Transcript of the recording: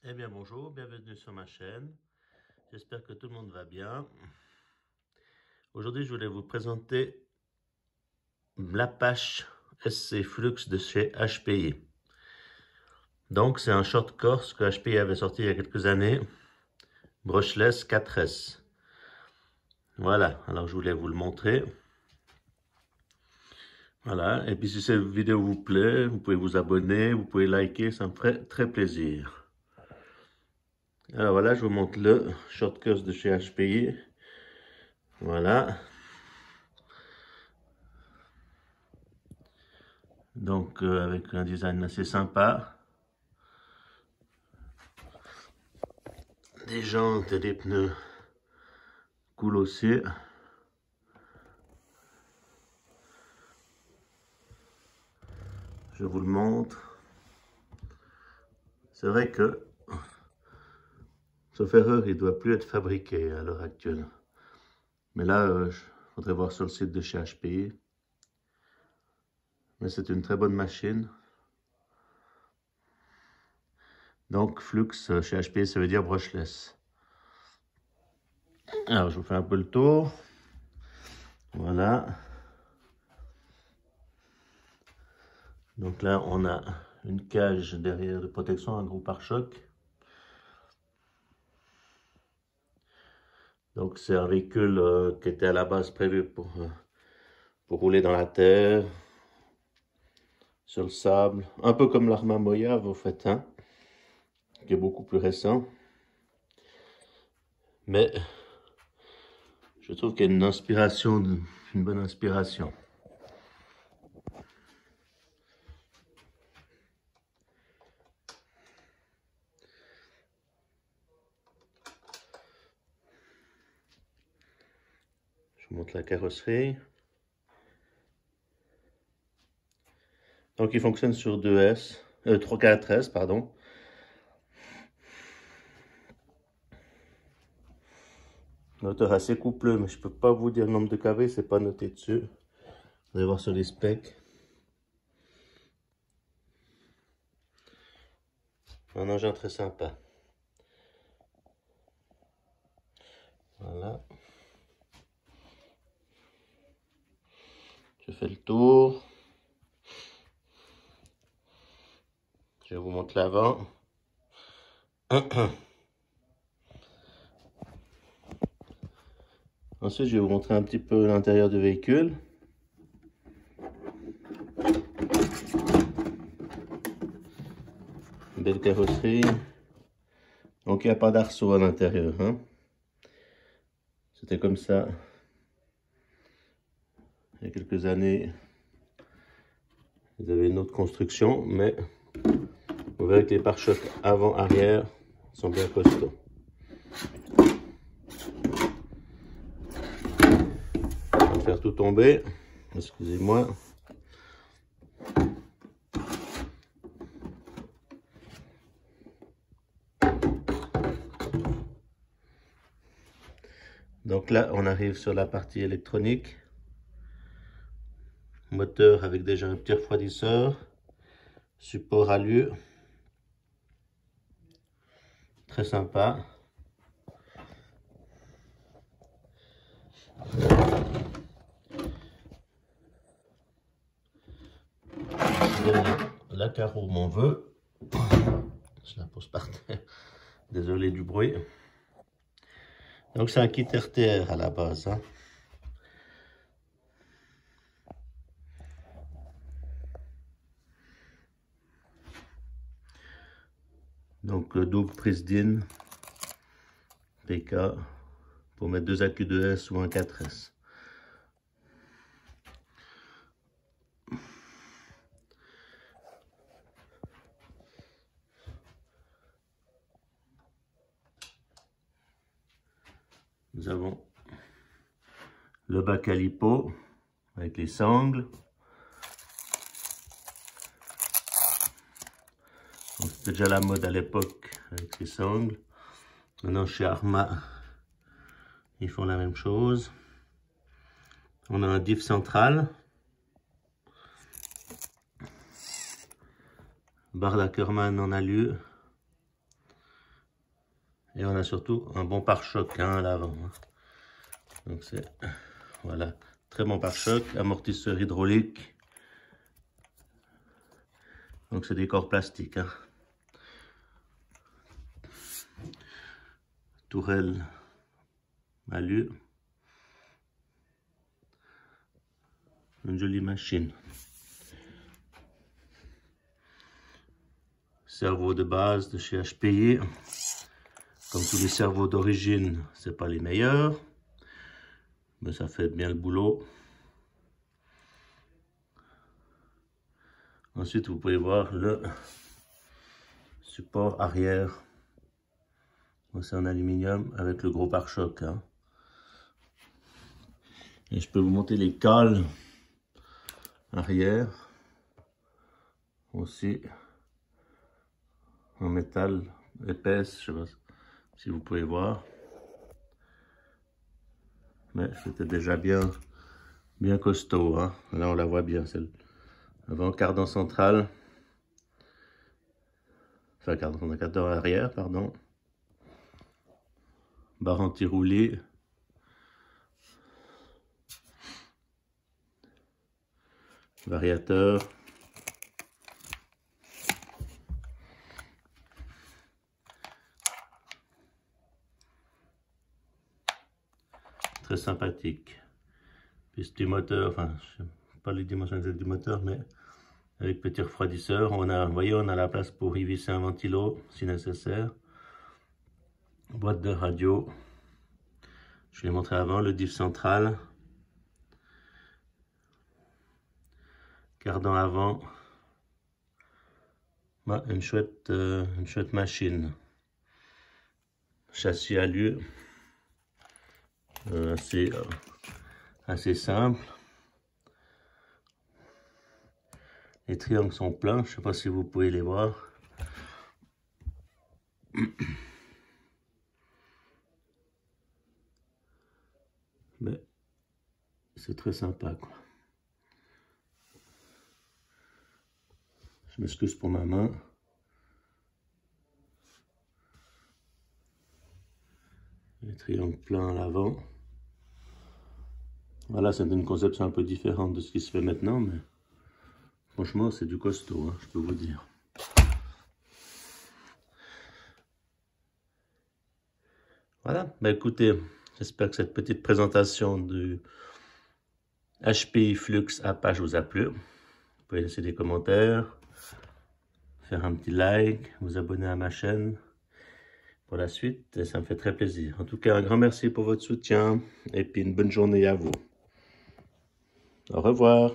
Eh bien bonjour, bienvenue sur ma chaîne. J'espère que tout le monde va bien. Aujourd'hui, je voulais vous présenter l'Apache SC Flux de chez HPI. Donc, c'est un short course que HPI avait sorti il y a quelques années, brushless 4S. Voilà, alors je voulais vous le montrer. Voilà, et puis si cette vidéo vous plaît, vous pouvez vous abonner, vous pouvez liker, ça me ferait très plaisir. Alors voilà, je vous montre le short course de chez HPI. Voilà. Donc avec un design assez sympa. Des jantes et des pneus cool aussi. Je vous le montre. C'est vrai que, sauf erreur, il ne doit plus être fabriqué à l'heure actuelle. Mais là, il faudrait voir sur le site de chez HPI. Mais c'est une très bonne machine. Donc, Flux chez HPI, ça veut dire brushless. Alors, je vous fais un peu le tour. Voilà. Donc là, on a une cage derrière de protection, un gros pare-choc. Donc, c'est un véhicule qui était à la base prévu pour rouler dans la terre, sur le sable, un peu comme l'Arma Mojave au fait, hein, qui est beaucoup plus récent. Mais je trouve qu'il y a une inspiration, une bonne inspiration. Je vous montre la carrosserie. Donc il fonctionne sur 4S, pardon. Moteur assez coupleux, mais je peux pas vous dire le nombre de kV, c'est pas noté dessus. Vous allez voir sur les specs. Un engin très sympa. Voilà. Je fais le tour. Je vous montre l'avant. Ensuite, je vais vous montrer un petit peu l'intérieur du véhicule. Belle carrosserie. Donc, il n'y a pas d'arceau à l'intérieur, hein. C'était comme ça il y a quelques années. Ils avaient une autre construction, mais vous verrez que les pare-chocs avant-arrière sont bien costauds. On va faire tout tomber. Excusez-moi. Donc là, on arrive sur la partie électronique. Moteur avec déjà un petit refroidisseur. Support alu. Très sympa. La carreau m'en veut. Je la pose par terre. Désolé du bruit. Donc c'est un kit RTR à la base, hein. Donc double prise DIN PK pour mettre deux accus 2S ou un 4S. Nous avons le bac à lipo avec les sangles. C'était déjà la mode à l'époque avec ces sangles. Maintenant chez Arma, ils font la même chose. On a un diff central. Barre d'Ackerman en alu. Et on a surtout un bon pare-choc hein, à l'avant. Hein. Donc c'est, voilà, très bon pare-choc, amortisseur hydraulique. Donc c'est des corps plastiques. Hein. Tourelle alu. Une jolie machine. Cerveau de base de chez HPI. Comme tous les cerveaux d'origine, c'est pas les meilleurs. Mais ça fait bien le boulot. Ensuite, vous pouvez voir le support arrière. C'est en aluminium avec le gros pare-choc. Hein. Et je peux vous monter les cales arrière. Aussi en métal épaisse, je sais pas si vous pouvez voir. Mais c'était déjà bien costaud. Hein. Là, on la voit bien, celle avant cardan central. Enfin, cardan arrière, pardon. Barre anti-roulée. Variateur. Très sympathique. Puis petit moteur, enfin, je sais pas les dimensions exactes du moteur, mais avec petit refroidisseur. On a, vous voyez, on a la place pour y visser un ventilo si nécessaire. Boîte de radio. Je l'ai montré avant, le diff central. Cardan avant. Bah, une chouette machine. Châssis alu. Assez simple. Les triangles sont pleins, je ne sais pas si vous pouvez les voir. Mais c'est très sympa quoi. Je m'excuse pour ma main. Les triangles pleins à l'avant. Voilà, c'est une conception un peu différente de ce qui se fait maintenant, mais franchement, c'est du costaud, hein, je peux vous dire. Voilà, bah écoutez, j'espère que cette petite présentation du HPI Flux Apache vous a plu. Vous pouvez laisser des commentaires, faire un petit like, vous abonner à ma chaîne pour la suite, et ça me fait très plaisir. En tout cas, un grand merci pour votre soutien, et puis une bonne journée à vous. Au revoir.